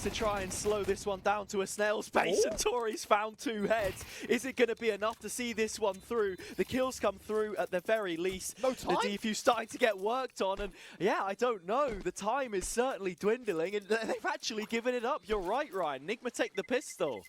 needs to try and slow this one down to a snail's pace, and Tori's found 2 heads. Is it going to be enough to see this one through? The kills come through at the very least. No time? The defuse starting to get worked on, and yeah, I don't know. The time is certainly dwindling, and they've actually given it up. You're right, Ryan. Nigma take the pistol.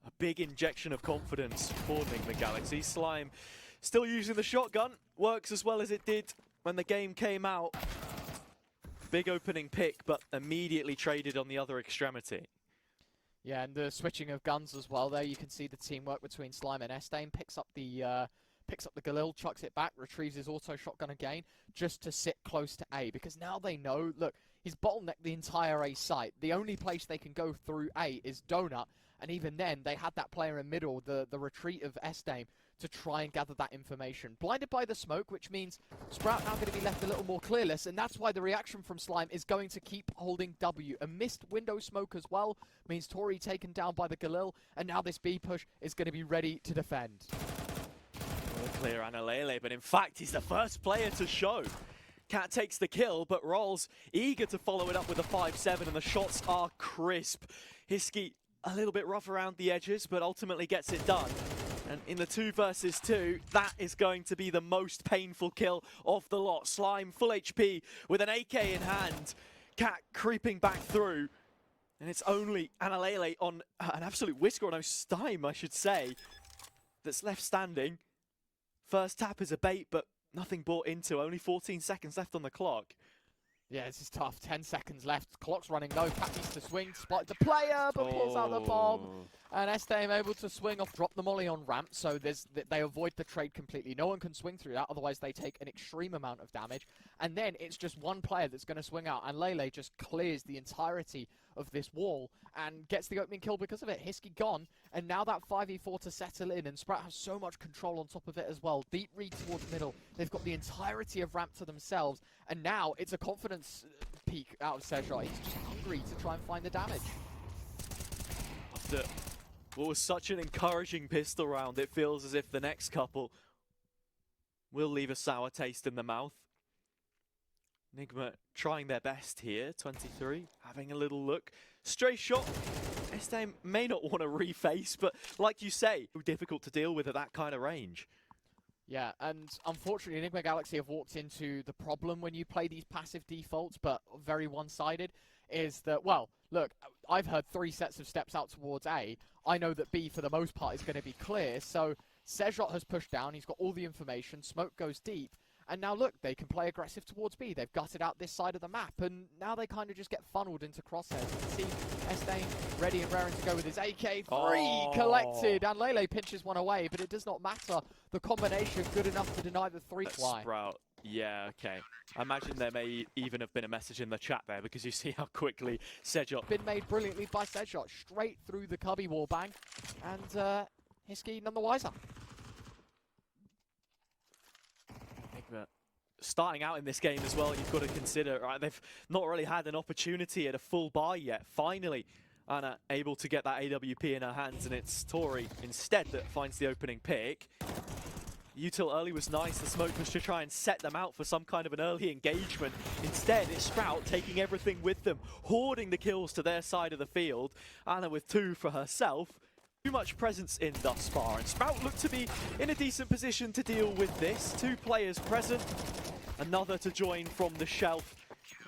A big injection of confidence for Nigma Galaxy. Slime still using the shotgun. Works as well as it did when the game came out. Big opening pick, but immediately traded on the other extremity. Yeah, and the switching of guns as well. There you can see the teamwork between Slime and Estain. Picks up the Galil, chucks it back, retrieves his auto shotgun again, just to sit close to A. Because now they know, look, he's bottlenecked the entire A site. The only place they can go through A is Donut, and even then, they had that player in middle, the retreat of Estain, to try and gather that information. Blinded by the smoke, which means Sprout now going to be left a little more clearless, and that's why the reaction from Slime is going to keep holding W. A missed window smoke as well means Tori taken down by the Galil, and now this B push is going to be ready to defend. Well, clear anlelele, but in fact, he's the first player to show. Cat takes the kill, but reaalz eager to follow it up with a 5-7, and the shots are crisp. Hiskey a little bit rough around the edges, but ultimately gets it done. And in the 2 versus 2, that is going to be the most painful kill of the lot. Slime full HP with an AK in hand. Cat creeping back through. And it's only anlelele on an absolute whisker on Steim, I should say, that's left standing. First tap is a bait, but nothing bought into. Only 14 seconds left on the clock. Yeah, this is tough. 10 seconds left. Clock's running low. Cat needs to swing. Spotted the player, but pulls out the bomb. And Estain able to swing off, drop the molly on ramp, so they avoid the trade completely. No one can swing through that, otherwise they take an extreme amount of damage. And then it's just one player that's going to swing out, and Lele just clears the entirety of this wall and gets the opening kill because of it. Hiskey gone, and now that 5v4 to settle in, and Sprout has so much control on top of it as well. Deep read towards middle. They've got the entirety of ramp to themselves, and now it's a confidence peak out of Sejot. He's just hungry to try and find the damage. After what was such an encouraging pistol round, it feels as if the next couple will leave a sour taste in the mouth. Nigma trying their best here, 23, having a little look. Stray shot. Estain may not want to reface, but like you say, difficult to deal with at that kind of range. Yeah, and unfortunately, Nigma Galaxy have walked into the problem when you play these passive defaults, but very one-sided, is that, well, look, I've heard 3 sets of steps out towards A. I know that B, for the most part, is going to be clear, so Sejot has pushed down, he's got all the information, smoke goes deep, and now look, they can play aggressive towards B. They've gutted out this side of the map, and now they kind of just get funneled into crosshairs. You can see Estain ready and raring to go with his AK. Collected, and Lele pinches one away, but it does not matter. The combination good enough to deny the 3 fly. Sprout. Yeah, okay. I imagine there may even have been a message in the chat there, because you see how quickly Sejot... Been made brilliantly by Sejot, straight through the cubby wallbang, and Hiskey none the wiser. Starting out in this game as well, you've got to consider, right, they've not really had an opportunity at a full buy yet. Finally, Anna able to get that AWP in her hands, and it's Tori instead that finds the opening pick. Util early was nice. The smoke was to try and set them out for some kind of an early engagement. Instead, it's Sprout taking everything with them, hoarding the kills to their side of the field. Anna with 2 for herself. Too much presence in thus far, and Sprout looked to be in a decent position to deal with this. 2 players present, another to join from the shelf.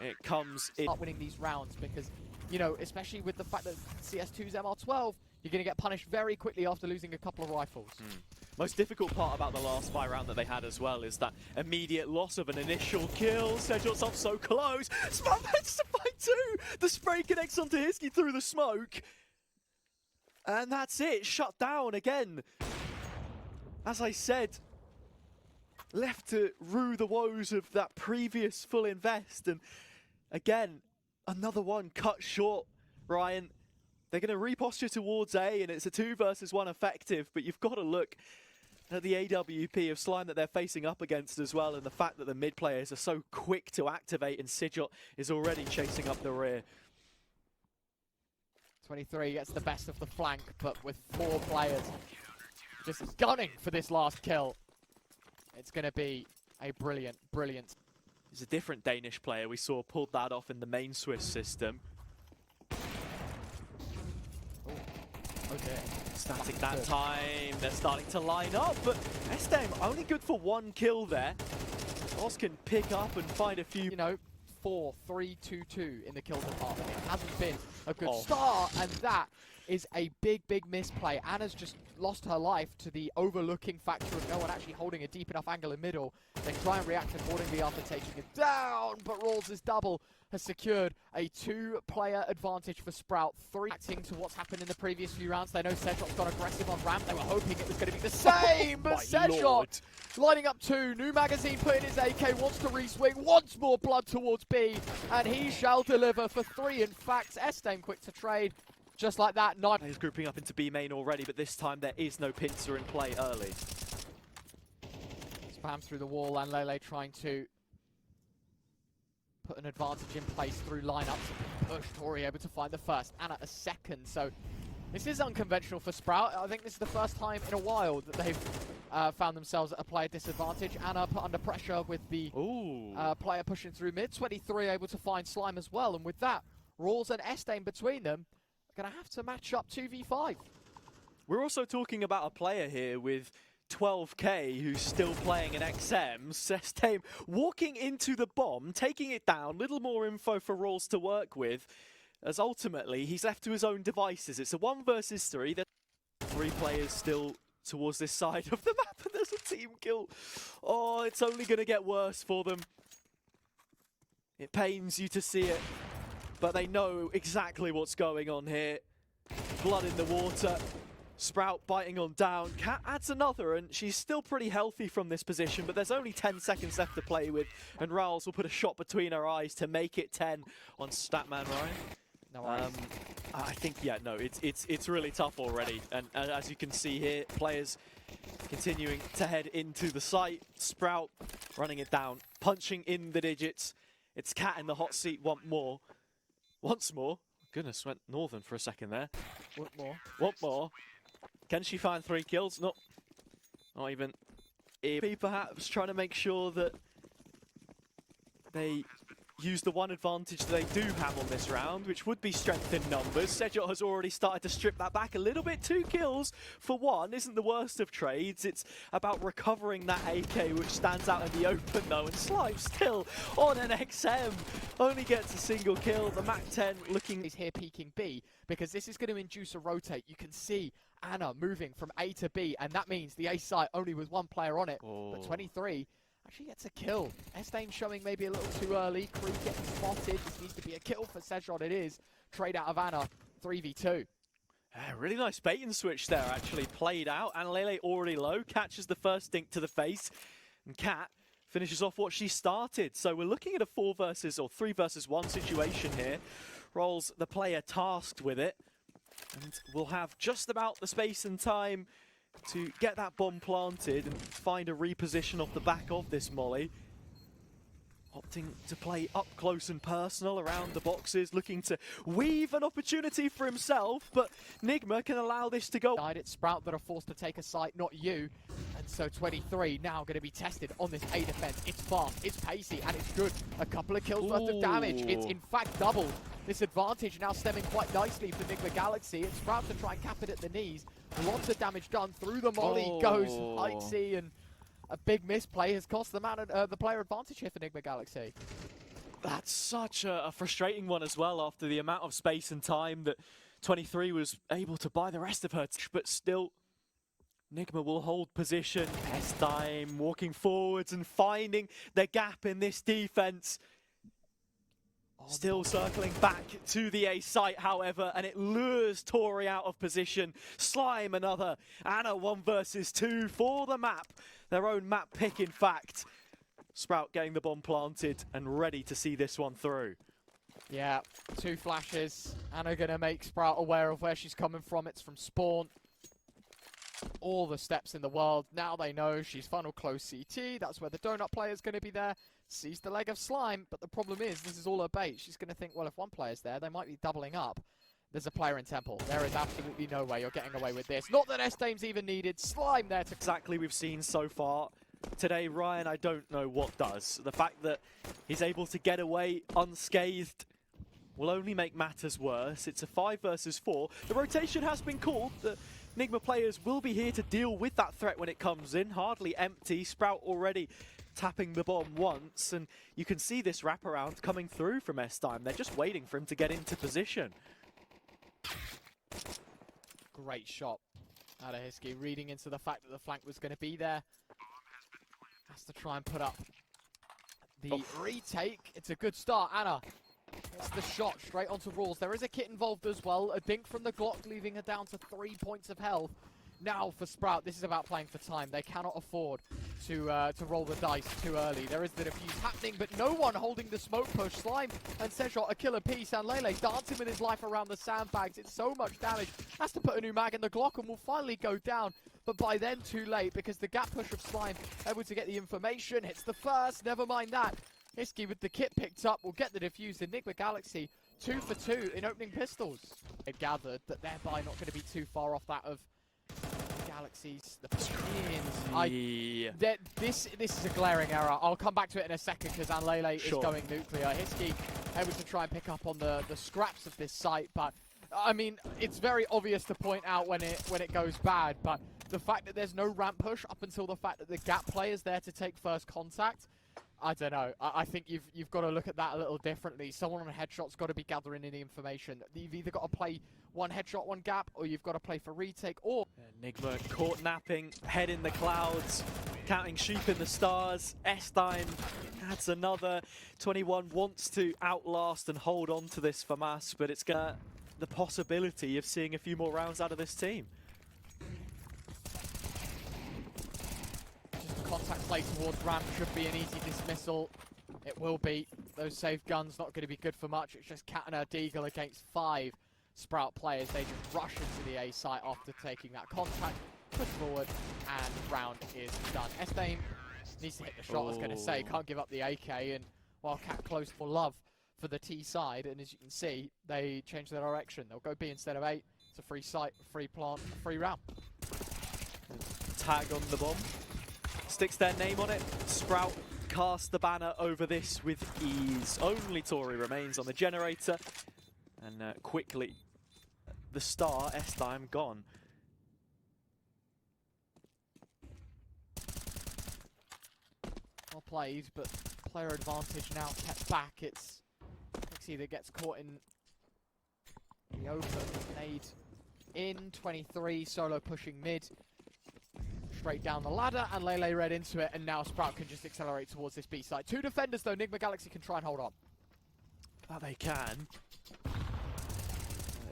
It comes in. Start winning these rounds because, you know, especially with the fact that CS2's MR12, you're going to get punished very quickly after losing a couple of rifles. Most difficult part about the last buy round that they had as well is that immediate loss of an initial kill. Sejot's off so close. Sprout manages to fight 2. The spray connects onto Hiskey through the smoke. And that's it, shut down again. As I said, left to rue the woes of that previous full invest. And again, another one cut short, Ryan. They're going to reposture towards A, and it's a 2 versus 1 effective, but you've got to look at the AWP of Slime that they're facing up against as well, and the fact that the mid players are so quick to activate, and Sejot is already chasing up the rear. 23 gets the best of the flank, but with 4 players just gunning for this last kill. It's going to be a brilliant, brilliant. It's a different Danish player we saw pulled that off in the main Swiss system. Oh dear. Static that time, they're starting to line up, but Estem only good for 1 kill there. Oz can pick up and find a few. You know, 4-3-2-2 in the kill department. It hasn't been a good start, and that is a big misplay. Anna's just lost her life to the overlooking factor of no one actually holding a deep enough angle in middle. They try and react accordingly after taking it down, but reaalz's double has secured a 2-player advantage for Sprout. 3 acting to what's happened in the previous few rounds. They know Sedshot's gone aggressive on ramp. They were hoping it was going to be the same, but Sedshot lining up 2. New magazine put in his AK, wants to re-swing, wants more blood towards B, and he shall deliver for 3. In fact, Estem quick to trade. Just like that, He's grouping up into B main already, but this time there is no pincer in play early. Spam through the wall, and Lele trying to put an advantage in place through lineups. Push, Tori able to find the first, Anna a second. So this is unconventional for Sprout. I think this is the first time in a while that they've found themselves at a player disadvantage. Anna put under pressure with the player pushing through mid. 23 able to find Slime as well, and with that, reaalz and Estem between them going to have to match up 2v5. We're also talking about a player here with 12k who's still playing an XM. Estem walking into the bomb, taking it down. Little more info for reaalz to work with, as ultimately he's left to his own devices. It's a 1 versus 3. There's 3 players still towards this side of the map, and there's a team kill. Oh, it's only going to get worse for them. It pains you to see it, but they know exactly what's going on here. Blood in the water. Sprout biting on down. Cat adds another, and she's still pretty healthy from this position, but there's only 10 seconds left to play with, and reaalz will put a shot between her eyes to make it 10 on Statman, Ryan. No worries. I think, yeah, no, it's really tough already, and as you can see here, players continuing to head into the site. Sprout running it down, punching in the digits. It's Cat in the hot seat once more. Goodness, went northern for a second there. Want more. Can she find 3 kills? Not even. EP perhaps trying to make sure that they use the one advantage that they do have on this round, which would be strength in numbers. Sedshot has already started to strip that back a little bit. 2 kills for 1 isn't the worst of trades. It's about recovering that AK, which stands out in the open though, and Slime still on an XM. Only gets a single kill. The MAC-10 looking... He's here peeking B, because this is going to induce a rotate. You can see Anna moving from A to B, and that means the A site only with 1 player on it, but 23 actually gets a kill. Estem showing maybe a little too early. Crew getting spotted. This needs to be a kill for Sedshot. It is. Trade out of Anna. 3v2. Really nice bait and switch there, actually played out. Anlelele already low. Catches the first dink to the face. And Cat finishes off what she started. So we're looking at a 3 versus 1 situation here. reaalz the player tasked with it. And we'll have just about the space and time to get that bomb planted and find a reposition off the back of this molly. Opting to play up close and personal around the boxes, looking to weave an opportunity for himself, but Nigma can allow this to go. It's Sprout that are forced to take a site, not you. And so 23 now going to be tested on this A defense. It's fast, it's pacey, and it's good. A couple of kills worth of damage. It's in fact doubled. This advantage now stemming quite nicely for Nigma Galaxy. It's Sprout to try and cap it at the knees. Lots of damage done through the molly. Goes Heightsy, and a big misplay has cost the player advantage here for Nigma Galaxy. That's such a frustrating one as well, after the amount of space and time that 23 was able to buy the rest of her. But still, Nigma will hold position. Estem walking forwards and finding the gap in this defense. Still circling back to the A site, however, and it lures Tori out of position. Slime another, and a 1 versus 2 for the map. Their own map pick, in fact. Sprout getting the bomb planted and ready to see this one through. Yeah, 2 flashes. Anna going to make Sprout aware of where she's coming from. It's from spawn. All the steps in the world. Now they know she's funnel close CT. That's where the donut player is going to be there. Sees the leg of Slime, but the problem is this is all her bait. She's going to think, well, if 1 player's there, they might be doubling up. There's a player in Temple. There is absolutely no way you're getting away with this. Not that Estem's even needed. Slime there to... Exactly we've seen so far today, Ryan. I don't know what does. The fact that he's able to get away unscathed will only make matters worse. It's a 5 versus 4. The rotation has been called. The Nigma players will be here to deal with that threat when it comes in. Hardly empty. Sprout already tapping the bomb once, and you can see this wraparound coming through from S-Time. They're just waiting for him to get into position. Great shot out of Hiskey, reading into the fact that the flank was going to be there. Has to try and put up the retake. It's a good start. Anna, it's the shot straight onto reaalz. There is a kit involved as well. A dink from the Glock, leaving her down to 3 points of health. Now for Sprout, this is about playing for time. They cannot afford to roll the dice too early. There is the defuse happening, but no one holding the smoke push. Slime and Sejot a killer piece. anlelele dancing with his life around the sandbags. It's so much damage. Has to put a new mag in the Glock and will finally go down. But by then, too late, because the gap push of Slime able to get the information. Hits the first, never mind that. Hiskey with the kit picked up will get the defuse. The Nigma Galaxy 2 for 2 in opening pistols. It gathered that thereby not going to be too far off that of Galaxies. The skins. This is a glaring error. I'll come back to it in a second because anlelele is going nuclear. Hiskey able to try and pick up on the scraps of this site, but I mean it's very obvious to point out when it goes bad. But the fact that there's no ramp push up until the fact that the gap player's there to take first contact, I don't know. I think you've got to look at that a little differently. Someone on a headshot's got to be gathering in the information. You've either got to play one headshot, one gap, or you've got to play for retake, or... Nigma caught napping, head in the clouds, counting sheep in the stars. S-Time adds another. 21 wants to outlast and hold on to this FAMAS, but it's got the possibility of seeing a few more rounds out of this team. Contact play towards ramp should be an easy dismissal. It will be. Those safe guns not going to be good for much. It's just Cat and her Deagle against 5 Sprout players. They just rush into the A site after taking that contact. Push forward, and round is done. S-Time needs to hit the shot, I was going to say. Can't give up the AK, and while Cat close for love for the T side, and as you can see, they change their direction. They'll go B instead of A. It's a free site, free plant, free round. Tag on the bomb. Sticks their name on it. Sprout cast the banner over this with ease. Only Tori remains on the generator. And quickly, the star, S-Time, gone. Well played, but player advantage now kept back. It's either gets caught in the open, nade in, 23, solo pushing mid. Straight down the ladder, and anlelele read into it, and now Sprout can just accelerate towards this B side. 2 defenders though, Nigma Galaxy can try and hold on. That they can.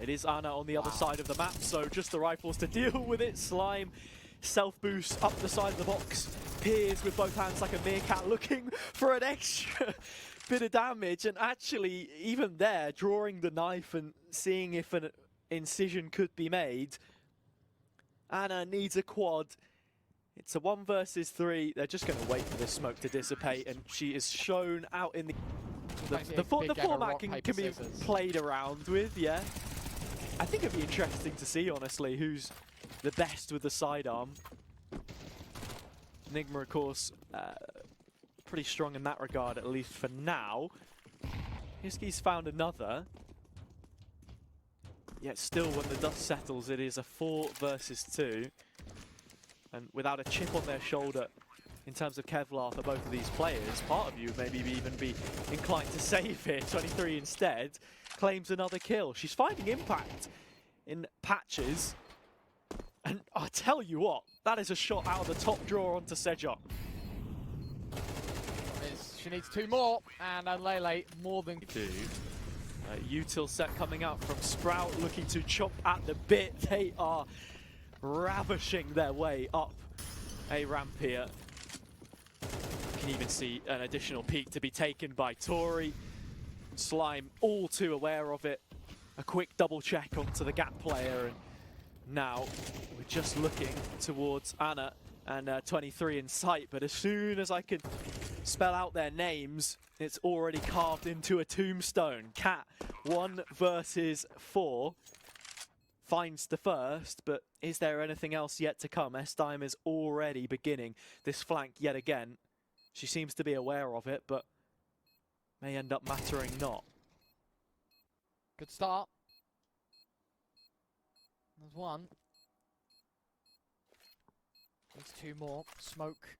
It is Anna on the other side of the map, so just the rifles to deal with it. Slime, self-boost up the side of the box, peers with both hands like a meerkat, looking for an extra bit of damage, and actually, even there, drawing the knife and seeing if an incision could be made. Anna needs a quad. It's a 1 versus 3. They're just going to wait for this smoke to dissipate, and she is shown out in the format can be played around with, yeah. I think it'd be interesting to see, honestly, who's the best with the sidearm. Nigma, of course, pretty strong in that regard, at least for now. Hiskey's found another. Yet still, when the dust settles, it is a 4 versus 2. And without a chip on their shoulder in terms of Kevlar for both of these players, part of you maybe even be inclined to save here. 23 instead claims another kill. She's finding impact in patches. And I tell you what, that is a shot out of the top drawer onto Sejot. She needs 2 more, and anlelele more than 2. Util set coming out from Sprout, looking to chop at the bit. They are ravishing their way up a ramp here. You can even see an additional peek to be taken by Tori. Slime all too aware of it. A quick double check onto the gap player, and now we're just looking towards Anna and 23 in sight, but as soon as I can spell out their names, it's already carved into a tombstone. Cat, 1 versus 4. Finds the first, but is there anything else yet to come? S-Time is already beginning this flank yet again. She seems to be aware of it, but may end up mattering not. Good start. There's one. Needs two more. Smoke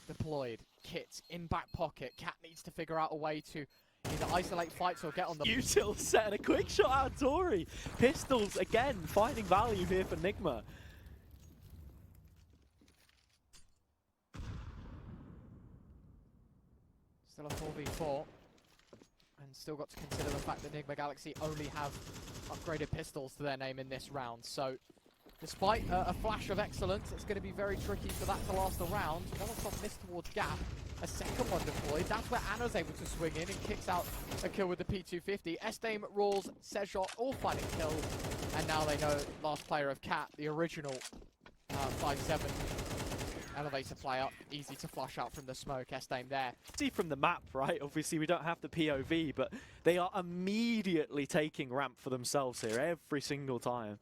deployed. Kit in back pocket. Cat needs to figure out a way to either isolate fights or get on the... Util set and a quick shot out of Tori. Pistols again finding value here for Nigma. Still a 4v4. And still got to consider the fact that Nigma Galaxy only have upgraded pistols to their name in this round. So, despite a flash of excellence, it's going to be very tricky for that to last a round. Molotov missed towards Gap. A second one deployed. That's where Anna's able to swing in and kicks out a kill with the P250. Estame, reaalz, Sejot all finding kills. And now they know last player of Cat, the original 5-7 elevator player, easy to flush out from the smoke. Estame there. See from the map, right? Obviously we don't have the POV, but they are immediately taking ramp for themselves here every single time.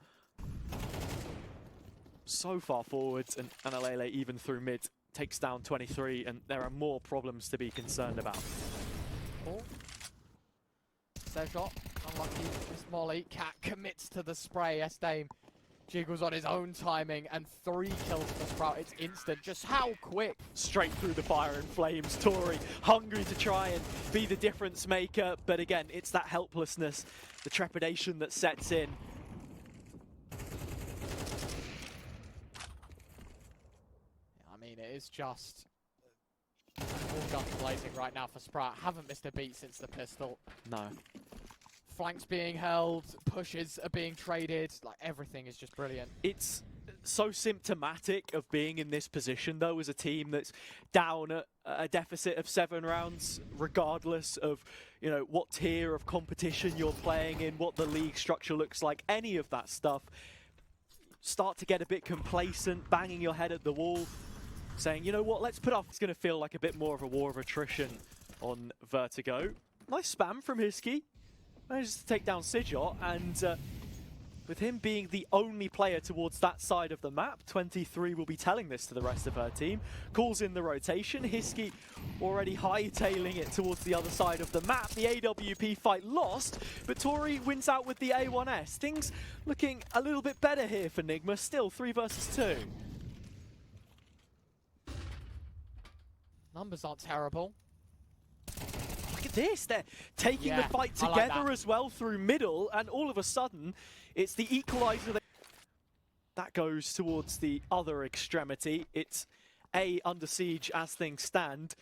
So far forwards, and anlelele even through mid takes down 23, and there are more problems to be concerned about. Oh. Sejot, unlucky. Miss Molly. Cat commits to the spray. Estame jiggles on his own timing, and 3 kills for Sprout. It's instant. Just how quick? Straight through the fire and flames. Tori hungry to try and be the difference maker, but again, it's that helplessness, the trepidation that sets in. I mean, it is just all guns blazing right now for Sprout. Haven't missed a beat since the pistol. No. Flanks being held, pushes are being traded, like everything is just brilliant. It's so symptomatic of being in this position, though, as a team that's down at a deficit of 7 rounds, regardless of, you know, what tier of competition you're playing in, what the league structure looks like, any of that stuff. Start to get a bit complacent, banging your head at the wall, saying, you know what, let's put off. It's going to feel like a bit more of a war of attrition on Vertigo. Nice spam from Hiskey. Manages to take down Sejot, and with him being the only player towards that side of the map, 23 will be telling this to the rest of her team. Calls in the rotation. Hiskey already hightailing it towards the other side of the map. The AWP fight lost, but Tori wins out with the A1S. Things looking a little bit better here for Nigma. Still 3 versus 2. Numbers aren't terrible. Look at this, they're taking the fight I like together that as well through middle, and all of a sudden, it's the equalizer that goes towards the other extremity. It's A, under siege as things stand.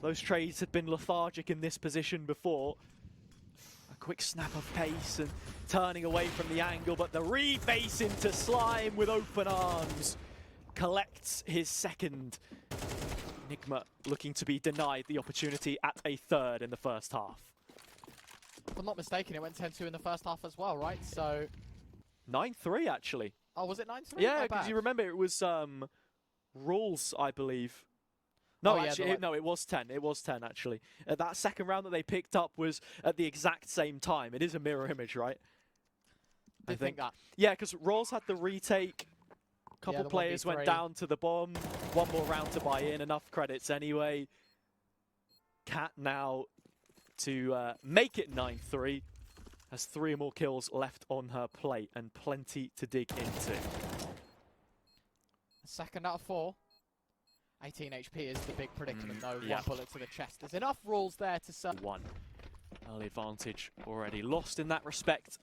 Those trades had been lethargic in this position before. A quick snap of pace and turning away from the angle, but the rebase into Slime with open arms collects his second. Nigma looking to be denied the opportunity at a third in the first half. If I'm not mistaken, it went 10-2 in the first half as well, right? So 9-3 actually. oh, was it 9-3? Yeah, because you remember it was reaalz, I believe. No, yeah, actually, no, it was 10. It was 10 actually. That second round that they picked up was at the exact same time. It is a mirror image, right? I think that. Yeah, because reaalz had the retake. Couple players went down to the bomb. One more round to buy in. Enough credits anyway. Cat now to make it 9-3. Has 3 more kills left on her plate and plenty to dig into. Second out of 4. 18 HP is the big predicament though. Yeah. 1 bullet to the chest. There's enough reaalz there to serve. 1. Early advantage already lost in that respect.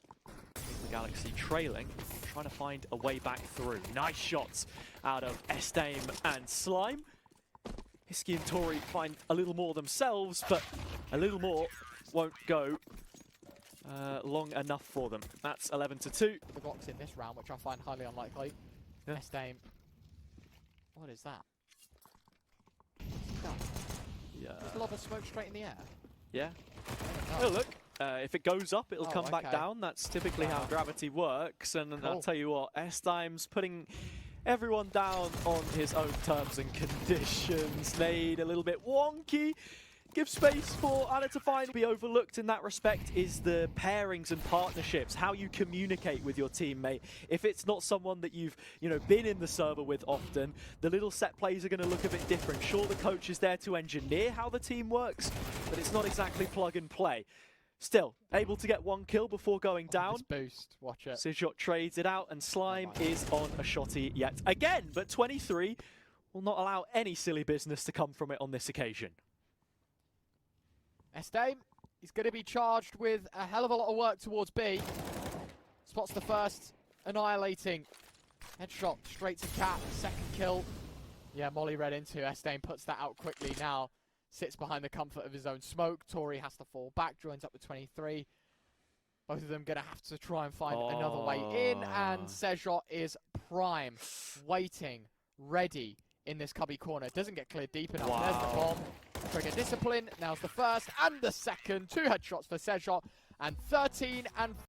The Galaxy trailing, trying to find a way back through. Nice shots out of Estame and Slime. Hiskey and Tori find a little more themselves, but a little more won't go long enough for them. That's 11-2. The Glocks in this round, which I find highly unlikely. Yeah. Estame. What is that? Yeah. Just lob a smoke straight in the air. Yeah. Oh, Oh, look. If it goes up, it'll come back okay. down. That's typically how gravity works. And Cool. I'll tell you what, Estime's putting everyone down on his own terms and conditions. Made a little bit wonky. Give space for Anna to find. Be overlooked in that respect is the pairings and partnerships, how you communicate with your teammate. If it's not someone that you've been in the server with often, the little set plays are going to look a bit different. Sure, the coach is there to engineer how the team works, but it's not exactly plug and play. Still, able to get 1 kill before going down. This boost, watch it. Sejot trades it out, and Slime is on a shotty yet again. But 23 will not allow any silly business to come from it on this occasion. Estame, he's going to be charged with a hell of a lot of work towards B. Spots the first, annihilating. Headshot straight to Cat, second kill. Yeah, Molly read into. Estame puts that out quickly now. Sits behind the comfort of his own smoke. Tori has to fall back, joins up with 23. Both of them going to have to try and find another way in. And Sejot is prime, waiting, ready in this cubby corner. Doesn't get cleared deep enough. There's the bomb. Trigger discipline. Now's the first and the second. 2 headshots for Sejot. And 13 and